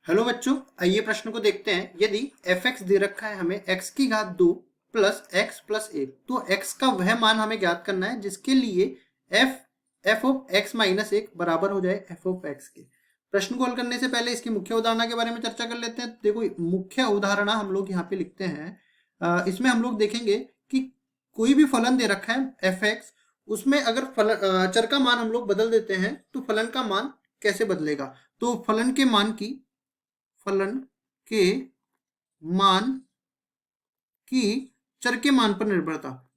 Hello बच्चों, आइए प्रश्न को देखते हैं। यदि f(x) दे रखा है हमें x की घात 2 प्लस x प्लस 1, तो x का वह मान हमें ज्ञात करना है जिसके लिए f ऑफ x माइनस 1 बराबर हो जाए f ऑफ x के। प्रश्न को हल करने से पहले इसकी मुख्य उदाहरणा के बारे में चर्चा कर लेते हैं। देखो, मुख्य उदाहरणा हम लोग यहाँ पे लिखते हैं। इसमें हम लोग देखेंगे कि कोई भी फलन दे रखा है f(x), उसमें अगर चर का मान हम लोग बदल देते हैं तो फलन का मान कैसे बदलेगा। तो फलन के मान की चर के मान पर निर्भरता,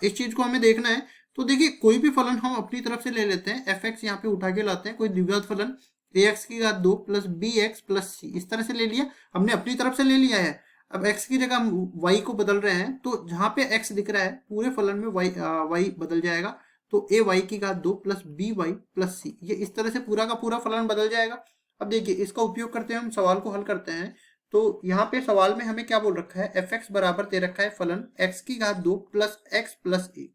इस चीज को हमें देखना है। तो देखिए, कोई भी फलन हम अपनी तरफ से ले लेते हैं, f(x) यहाँ पे उठा के लाते हैं, कोई द्विघात फलन ax की घात 2 प्लस bx प्लस c, इस तरह से ले लिया, हमने अपनी तरफ से ले लिया है। अब x की जगह हम y को बदल रहे हैं, तो जहां पे x दिख रहा है पूरे फलन में y बदल जाएगा। तो a y की घात 2 plus b y plus c, ये इस तरह से पूरा का पूरा फलन बदल जाएगा। अब देखिए, इसका उपयोग करते हैं, हम सवाल को हल करते हैं। तो यहाँ पे सवाल में हमें क्या बोल रखा है, f(x) बराबर दे रखा है फलन x की घात 2 प्लस x प्लस 1।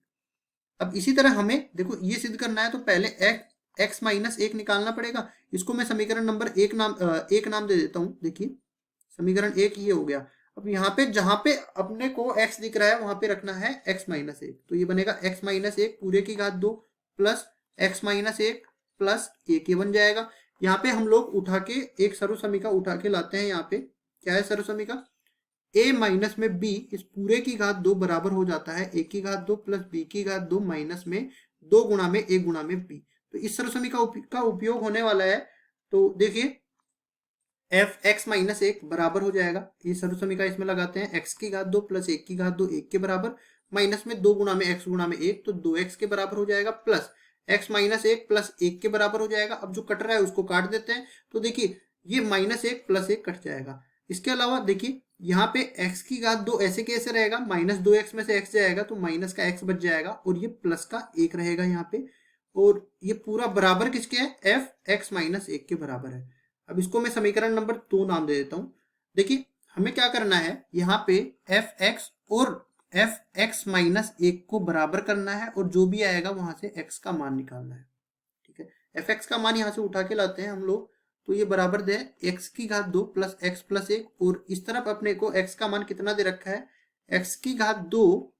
अब इसी तरह हमें देखो ये सिद्ध करना है, तो पहले x माइनस 1 निकालना पड़ेगा। इसको मैं समीकरण नंबर एक नाम दे देता हूँ। देखिए, समीकरण 1 ये हो गया। अब यहाँ पे जहां पे अपने को x दिख रहा है वहां पे रखना है x माइनस 1, तो ये बनेगा x माइनस 1 पूरे की घात 2 प्लस x माइनस 1 प्लस 1, ये बन जाएगा। यहाँ पे हम लोग उठा के एक सर्व समीका उठा के लाते हैं। यहाँ पे क्या है सर्व समीका, a माइनस में b इस पूरे की घात 2 बराबर हो जाता है a की घात 2 प्लस b की घात 2 माइनस में 2 गुणा में a गुणा में b। तो इस सर्व समीका का उपयोग होने वाला है। तो देखिए, f(x) माइनस 1 बराबर हो जाएगा, ये सर्व समीका इसमें लगाते हैं, x की घात 2 प्लस 1 की घात 2 1 के बराबर, माइनस में 2 गुणा में x गुणा में 1, तो 2x के बराबर हो जाएगा, प्लस x माइनस 1 प्लस 1 के बराबर हो जाएगा। अब जो कट रहा है उसको काट देते हैं, तो देखिए ये माइनस 1 प्लस 1 कट जाएगा। इसके अलावा देखिए, यहाँ पे x की घात 2 ऐसे कैसे रहेगा, माइनस 2x में से x जाएगा तो माइनस का x बच जाएगा, और ये प्लस का 1 रहेगा यहाँ पे, और ये पूरा बराबर किसके है, f(x) माइनस 1 के बराबर है। अब इसको मैं समीकरण नंबर 2 नाम दे देता हूं। देखिए, हमें क्या करना है, यहाँ पे f(x) और f(x) माइनस 1 को बराबर करना है, और जो भी आएगा वहां से x का मान निकालना है। ठीक है, f(x) का मान यहाँ से उठा के लाते हैं हम लोग, तो ये बराबर दे x की घात 2 प्लस x प्लस 1, और इस तरफ अपने को x का मान कितना दे रखा है, x की घात 2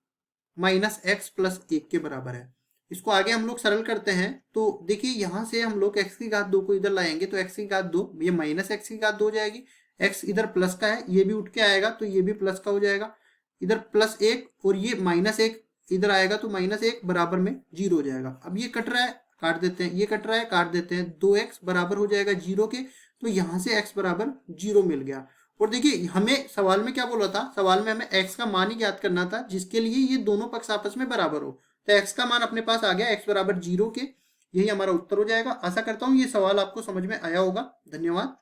माइनस x प्लस 1 के बराबर है। इसको आगे हम लोग सरल करते हैं, तो देखिए यहाँ से हम लोग x की घात 2 को इधर लाएंगे, तो x की घात 2 ये माइनस x की घात 2 हो जाएगी, x इधर प्लस का है, ये भी उठ के आएगा तो ये भी प्लस का हो जाएगा, इधर प्लस 1 और ये माइनस 1 इधर आएगा तो माइनस 1 बराबर में 0 हो जाएगा। अब ये कट रहा है, काट देते हैं, ये कट रहा है, काट देते हैं, 2x बराबर हो जाएगा 0 के, तो यहाँ से x बराबर 0 मिल गया। और देखिए, हमें सवाल में क्या बोला था, सवाल में हमें x का मान ही ज्ञात करना था जिसके लिए ये दोनों पक्ष आपस में बराबर हो। तो x का मान अपने पास आ गया, x बराबर 0 के, यही हमारा उत्तर हो जाएगा। आशा करता हूँ ये सवाल आपको समझ में आया होगा। धन्यवाद।